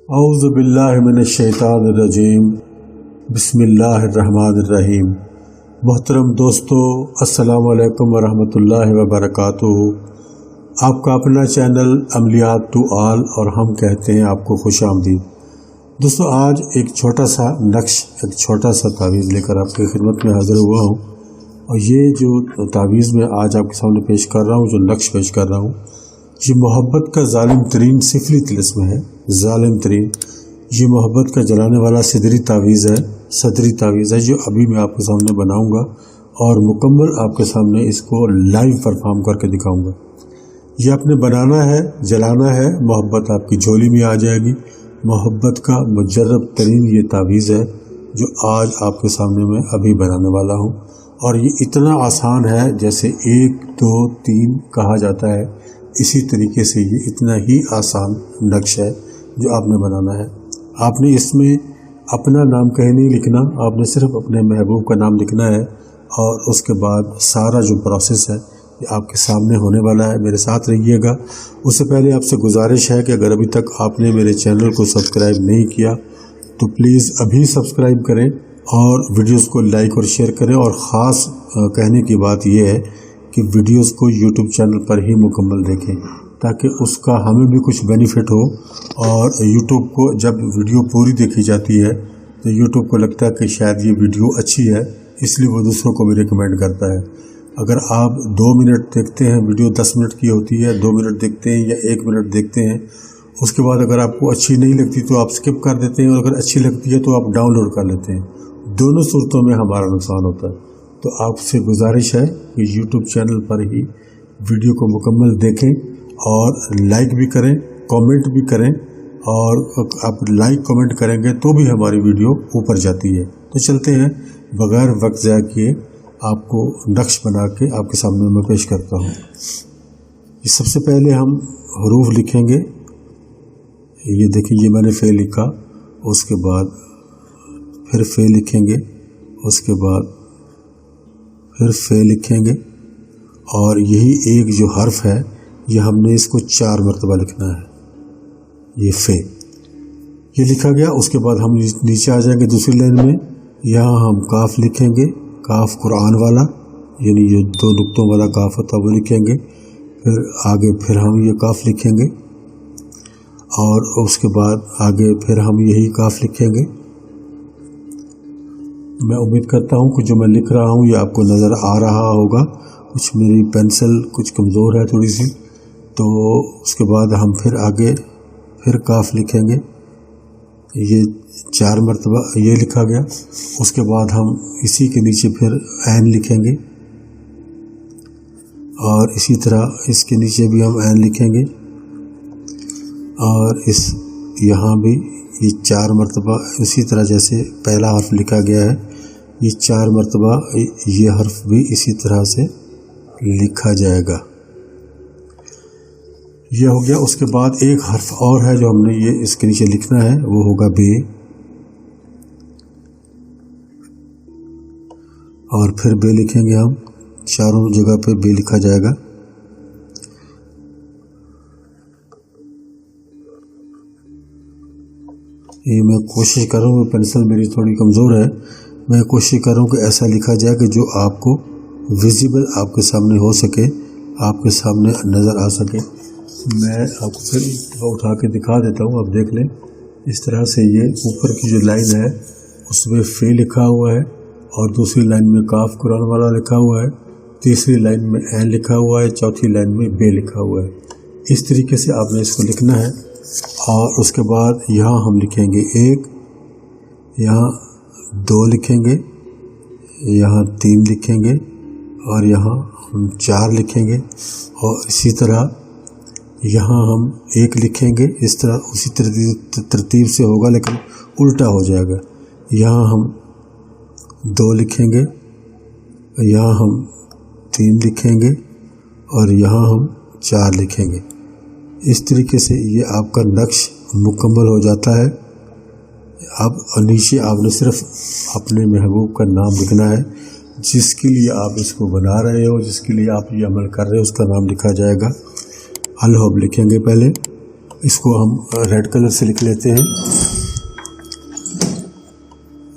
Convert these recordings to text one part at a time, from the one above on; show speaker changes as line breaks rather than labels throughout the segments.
اعوذ باللہ من الشیطان الرجیم بسم اللہ الرحمن الرحیم۔ محترم دوستو، السلام علیکم ورحمۃ اللہ وبرکاتہ۔ آپ کا اپنا چینل عملیات ٹو آل اور ہم کہتے ہیں آپ کو خوش آمدید۔ دوستو، آج ایک چھوٹا سا نقش، ایک چھوٹا سا تعویذ لے کر آپ کی خدمت میں حاضر ہوا ہوں، اور یہ جو تعویذ میں آج آپ کے سامنے پیش کر رہا ہوں، جو نقش پیش کر رہا ہوں، یہ محبت کا ظالم ترین سفلی طلسم ہے۔ ظالم ترین، یہ محبت کا جلانے والا صدری تعویذ ہے جو ابھی میں آپ کے سامنے بناؤں گا اور مکمل آپ کے سامنے اس کو لائیو پرفارم کر کے دکھاؤں گا۔ یہ آپ نے بنانا ہے، جلانا ہے، محبت آپ کی جھولی میں آ جائے گی۔ محبت کا مجرب ترین یہ تعویذ ہے جو آج آپ کے سامنے میں ابھی بنانے والا ہوں، اور یہ اتنا آسان ہے جیسے 1 2 3 کہا جاتا ہے، اسی طریقے سے یہ اتنا ہی آسان نقش ہے جو آپ نے بنانا ہے۔ آپ نے اس میں اپنا نام کہیں نہیں لکھنا، آپ نے صرف اپنے محبوب کا نام لکھنا ہے، اور اس کے بعد سارا جو پروسیس ہے یہ آپ کے سامنے ہونے والا ہے۔ میرے ساتھ رہیے گا۔ اس سے پہلے آپ سے گزارش ہے کہ اگر ابھی تک آپ نے میرے چینل کو سبسکرائب نہیں کیا تو پلیز ابھی سبسکرائب کریں اور ویڈیوز کو لائک اور شیئر کریں، اور خاص کہنے کی بات یہ ہے کہ ویڈیوز کو یوٹیوب چینل پر ہی مکمل دیکھیں تاکہ اس کا ہمیں بھی کچھ بینیفٹ ہو۔ اور یوٹیوب کو جب ویڈیو پوری دیکھی جاتی ہے تو یوٹیوب کو لگتا ہے کہ شاید یہ ویڈیو اچھی ہے، اس لیے وہ دوسروں کو بھی ریکمینڈ کرتا ہے۔ اگر آپ 2 منٹ دیکھتے ہیں، ویڈیو 10 منٹ کی ہوتی ہے، 2 منٹ دیکھتے ہیں یا 1 منٹ دیکھتے ہیں، اس کے بعد اگر آپ کو اچھی نہیں لگتی تو آپ سکپ کر دیتے ہیں، اور اگر اچھی لگتی ہے تو آپ ڈاؤن لوڈ کر لیتے ہیں۔ دونوں صورتوں میں ہمارا نقصان ہوتا ہے۔ تو آپ سے گزارش ہے کہ یوٹیوب چینل پر ہی ویڈیو کو مکمل دیکھیں اور لائک بھی کریں، کامنٹ بھی کریں، اور آپ لائک کامنٹ کریں گے تو بھی ہماری ویڈیو اوپر جاتی ہے۔ تو چلتے ہیں، بغیر وقت ضائع کیے آپ کو نقش بنا کے آپ کے سامنے میں پیش کرتا ہوں۔ سب سے پہلے ہم حروف لکھیں گے۔ یہ دیکھیں، یہ میں نے فے لکھا، اس کے بعد پھر فے لکھیں گے، اس کے بعد پھر فے لکھیں گے، اور یہی ایک جو حرف ہے یہ ہم نے اس کو 4 مرتبہ لکھنا ہے۔ یہ فے یہ لکھا گیا۔ اس کے بعد ہم نیچے آ جائیں گے دوسری لائن میں، یہاں ہم کاف لکھیں گے، کاف قرآن والا، یعنی یہ 2 نقطوں والا کاف ہوتا ہے وہ لکھیں گے۔ پھر آگے پھر ہم یہ کاف لکھیں گے، اور اس کے بعد آگے پھر ہم یہی کاف لکھیں گے۔ میں امید کرتا ہوں کہ جو میں لکھ رہا ہوں یہ آپ کو نظر آ رہا ہوگا۔ کچھ میری پینسل کچھ کمزور ہے تھوڑی سی، تو اس کے بعد ہم پھر آگے پھر کاف لکھیں گے۔ یہ 4 مرتبہ یہ لکھا گیا۔ اس کے بعد ہم اسی کے نیچے پھر عین لکھیں گے، اور اسی طرح اس کے نیچے بھی ہم عین لکھیں گے، اور یہاں بھی یہ 4 مرتبہ اسی طرح جیسے پہلا حرف لکھا گیا ہے، یہ 4 مرتبہ یہ حرف بھی اسی طرح سے لکھا جائے گا۔ یہ ہو گیا۔ اس کے بعد ایک حرف اور ہے جو ہم نے یہ اس کے نیچے لکھنا ہے، وہ ہوگا بے، اور پھر بے لکھیں گے ہم، چاروں جگہ پہ بے لکھا جائے گا۔ یہ میں کوشش کر رہا ہوں، پینسل میری تھوڑی کمزور ہے، میں کوشش کر رہا ہوں کہ ایسا لکھا جائے کہ جو آپ کو ویزیبل آپ کے سامنے ہو سکے، آپ کے سامنے نظر آ سکے۔ میں آپ کو پھر اٹھا کے دکھا دیتا ہوں، آپ دیکھ لیں۔ اس طرح سے یہ اوپر کی جو لائن ہے اس میں فے لکھا ہوا ہے، اور دوسری لائن میں کاف قرآن والا لکھا ہوا ہے، تیسری لائن میں عین لکھا ہوا ہے، چوتھی لائن میں بے لکھا ہوا ہے۔ اس طریقے سے آپ نے اس کو لکھنا ہے، اور اس کے بعد یہاں ہم لکھیں گے 1، یہاں 2 لکھیں گے، یہاں 3 لکھیں گے، اور یہاں ہم 4 لکھیں گے، اور اسی طرح یہاں ہم 1 لکھیں گے۔ اس طرح اسی ترتیب سے ہوگا لیکن الٹا ہو جائے گا۔ یہاں ہم 2 لکھیں گے، یہاں ہم 3 لکھیں گے، اور یہاں ہم 4 لکھیں گے۔ اس طریقے سے یہ آپ کا نقش مکمل ہو جاتا ہے۔ اب نیچے آپ نے صرف اپنے محبوب کا نام لکھنا ہے، جس کے لیے آپ اس کو بنا رہے ہو، جس کے لیے آپ یہ عمل کر رہے ہو، اس کا نام لکھا جائے گا۔ الحب لکھیں گے پہلے، اس کو ہم ریڈ کلر سے لکھ لیتے ہیں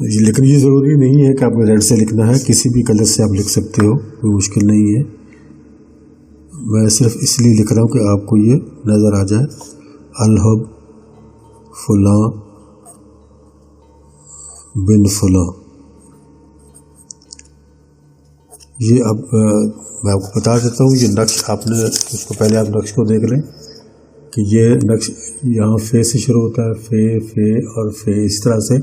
جی، لیکن یہ ضروری نہیں ہے کہ آپ نے ریڈ سے لکھنا ہے، کسی بھی کلر سے آپ لکھ سکتے ہو، کوئی مشکل نہیں ہے۔ میں صرف اس لیے لکھ رہا ہوں کہ آپ کو یہ نظر آ جائے، الحب فلاں بن فلاں۔ یہ اب میں آپ کو بتا دیتا ہوں، یہ نقش آپ نے اس کو پہلے آپ نقش کو دیکھ لیں کہ یہ نقش یہاں فے سے شروع ہوتا ہے، فے اور فے اس طرح سے،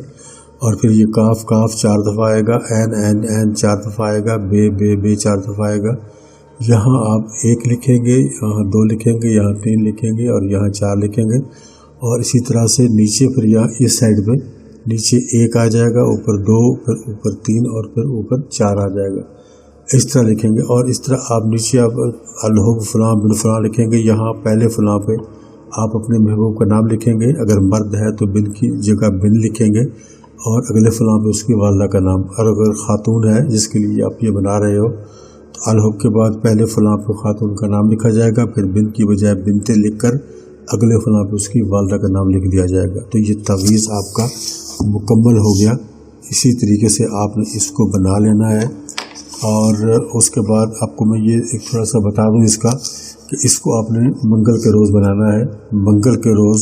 اور پھر یہ کاف 4 دفعہ آئے گا، این 4 دفعہ آئے گا، بے 4 دفعہ آئے گا۔ یہاں آپ 1 لکھیں گے، یہاں 2 لکھیں گے، یہاں 3 لکھیں گے اور یہاں 4 لکھیں گے، اور اسی طرح سے نیچے پھر یہاں اس سائڈ میں نیچے 1 آ جائے گا، اوپر 2، پھر اوپر 3 اور پھر اوپر 4 آ جائے گا، اس طرح لکھیں گے۔ اور اس طرح آپ نیچے آپ الحب فلاں بن فلاں لکھیں گے، یہاں پہلے فلاں پہ آپ اپنے محبوب کا نام لکھیں گے، اگر مرد ہے تو بن کی جگہ بن لکھیں گے، اور اگلے فلاں پہ اس کی والدہ کا نام، اور اگر خاتون ہے جس کے لیے آپ یہ بنا رہے ہو تو الحب کے بعد پہلے فلاں پہ خاتون کا نام لکھا جائے گا، پھر بن کی بجائے بنتے لکھ کر اگلے فلاں پہ اس کی والدہ کا نام لکھ دیا جائے گا۔ تو یہ تعویذ آپ کا مکمل ہو گیا۔ اسی طریقے سے آپ نے اس کو بنا لینا ہے، اور اس کے بعد آپ کو میں یہ ایک تھوڑا سا بتا دوں اس کا کہ اس کو آپ نے منگل کے روز بنانا ہے۔ منگل کے روز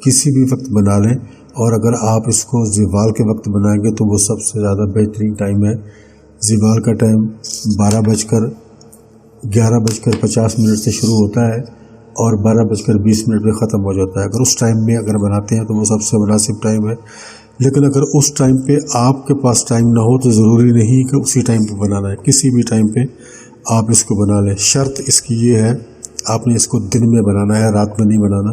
کسی بھی وقت بنا لیں، اور اگر آپ اس کو زوال کے وقت بنائیں گے تو وہ سب سے زیادہ بہترین ٹائم ہے۔ زوال کا ٹائم 11:50 سے شروع ہوتا ہے اور 12:20 پہ ختم ہو جاتا ہے۔ اگر اس ٹائم میں اگر بناتے ہیں تو وہ سب سے مناسب ٹائم ہے، لیکن اگر اس ٹائم پہ آپ کے پاس ٹائم نہ ہو تو ضروری نہیں کہ اسی ٹائم پہ بنانا ہے، کسی بھی ٹائم پہ آپ اس کو بنا لیں۔ شرط اس کی یہ ہے، آپ نے اس کو دن میں بنانا ہے، رات میں نہیں بنانا۔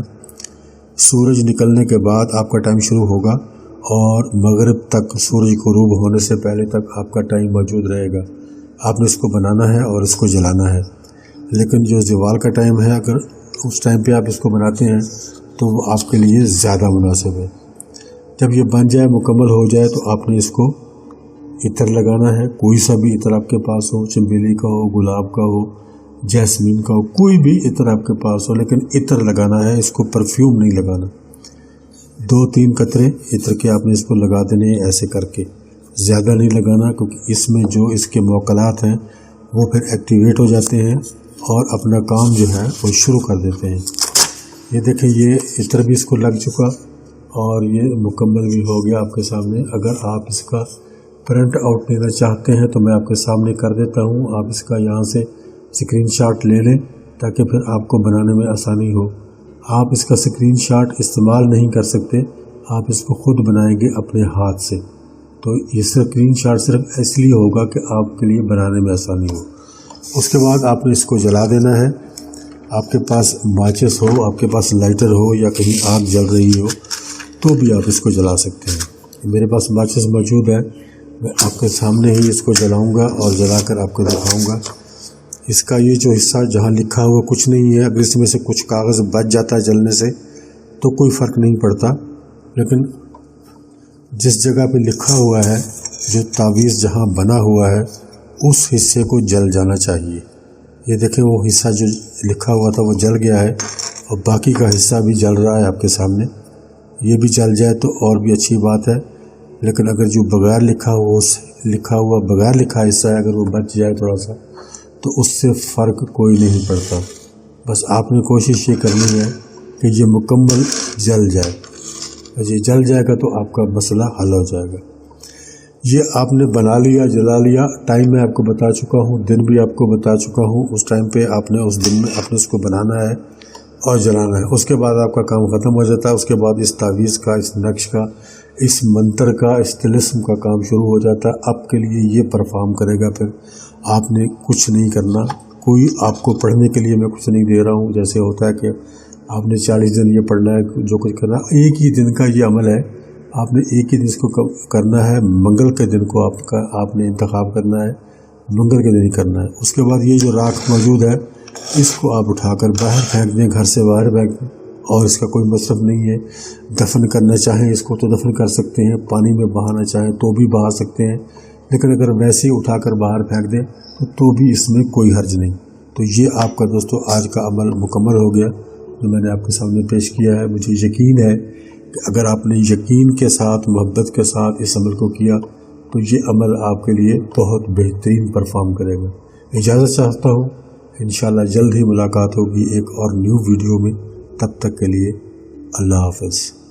سورج نکلنے کے بعد آپ کا ٹائم شروع ہوگا اور مغرب تک، سورج غروب ہونے سے پہلے تک آپ کا ٹائم موجود رہے گا۔ آپ نے اس کو بنانا ہے اور اس کو جلانا ہے۔ لیکن جو زوال کا ٹائم ہے، اگر اس ٹائم پہ آپ اس کو بناتے ہیں تو وہ آپ کے لیے زیادہ مناسب ہے۔ جب یہ بن جائے، مکمل ہو جائے، تو آپ نے اس کو عطر لگانا ہے، کوئی سا بھی عطر آپ کے پاس ہو، چنبیلی کا ہو، گلاب کا ہو، جیسمین کا ہو، کوئی بھی عطر آپ کے پاس ہو، لیکن عطر لگانا ہے، اس کو پرفیوم نہیں لگانا۔ 2-3 قطرے عطر کے آپ نے اس کو لگا دینے ہیں، ایسے کر کے، زیادہ نہیں لگانا، کیونکہ اس میں جو اس کے موکلات ہیں وہ پھر ایکٹیویٹ ہو جاتے ہیں اور اپنا کام جو ہے وہ شروع کر دیتے ہیں۔ یہ دیکھیں، یہ عطر بھی اس کو لگ چکا اور یہ مکمل بھی ہو گیا آپ کے سامنے۔ اگر آپ اس کا پرنٹ آؤٹ لینا چاہتے ہیں تو میں آپ کے سامنے کر دیتا ہوں، آپ اس کا یہاں سے اسکرین شاٹ لے لیں تاکہ پھر آپ کو بنانے میں آسانی ہو۔ آپ اس کا اسکرین شاٹ استعمال نہیں کر سکتے، آپ اس کو خود بنائیں گے اپنے ہاتھ سے، تو یہ اسکرین شاٹ صرف اس لیے ہوگا کہ آپ کے لیے بنانے میں آسانی ہو۔ اس کے بعد آپ نے اس کو جلا دینا ہے۔ آپ کے پاس ماچس ہو، آپ کے پاس لائٹر ہو، یا کہیں آگ جل رہی ہو تو بھی آپ اس کو جلا سکتے ہیں۔ میرے پاس ماچس موجود ہے، میں آپ کے سامنے ہی اس کو جلاؤں گا اور جلا کر آپ کو دکھاؤں گا۔ اس کا یہ جو حصہ جہاں لکھا ہوا کچھ نہیں ہے، اگر اس میں سے کچھ کاغذ بچ جاتا ہے جلنے سے تو کوئی فرق نہیں پڑتا، لیکن جس جگہ پہ لکھا ہوا ہے، جو تعویذ جہاں بنا ہوا ہے، اس حصے کو جل جانا چاہیے۔ یہ دیکھیں، وہ حصہ جو لکھا ہوا تھا وہ جل گیا ہے، اور باقی کا حصہ بھی جل رہا ہے آپ کے سامنے۔ یہ بھی جل جائے تو اور بھی اچھی بات ہے، لیکن اگر جو بغیر لکھا ہوا بغیر لکھا حصہ ہے، اگر وہ بچ جائے تھوڑا سا تو اس سے فرق کوئی نہیں پڑتا۔ بس آپ نے کوشش یہ کرنی ہے کہ یہ مکمل جل جائے۔ یہ جل جائے گا تو آپ کا مسئلہ حل ہو جائے گا۔ یہ آپ نے بنا لیا، جلا لیا۔ ٹائم میں آپ کو بتا چکا ہوں، دن بھی آپ کو بتا چکا ہوں۔ اس ٹائم پہ آپ نے اس دن میں آپ نے اس کو بنانا ہے اور جلانا ہے۔ اس کے بعد آپ کا کام ختم ہو جاتا ہے۔ اس کے بعد اس تعویذ کا، اس نقش کا، اس منتر کا، اس طلسم کا کام شروع ہو جاتا ہے۔ آپ کے لیے یہ پرفارم کرے گا، پھر آپ نے کچھ نہیں کرنا۔ کوئی آپ کو پڑھنے کے لیے میں کچھ نہیں دے رہا ہوں، جیسے ہوتا ہے کہ آپ نے 40 دن یہ پڑھنا ہے، جو کچھ کرنا ہے، ایک ہی دن کا یہ عمل ہے۔ آپ نے ایک ہی دن اس کو کرنا ہے، منگل کے دن کو آپ نے انتخاب کرنا ہے، منگل کے دن ہی کرنا ہے۔ اس کے بعد یہ جو راکھ موجود ہے، اس کو آپ اٹھا کر باہر پھینک دیں، گھر سے باہر پھینک دیں، اور اس کا کوئی مصرف نہیں ہے۔ دفن کرنا چاہیں اس کو تو دفن کر سکتے ہیں، پانی میں بہانا چاہیں تو بھی بہا سکتے ہیں، لیکن اگر ویسے ہی اٹھا کر باہر پھینک دیں تو بھی اس میں کوئی حرج نہیں۔ تو یہ آپ کا دوستو آج کا عمل مکمل ہو گیا۔ جو میں نے آپ کے سامنے پیش کیا ہے، مجھے یقین ہے کہ اگر آپ نے یقین کے ساتھ، محبت کے ساتھ اس عمل کو کیا تو یہ عمل آپ کے لیے بہت بہترین پرفارم کرے گا۔ اجازت چاہتا ہوں، انشاءاللہ جلد ہی ملاقات ہوگی ایک اور نیو ویڈیو میں۔ تب تک کے لیے اللہ حافظ۔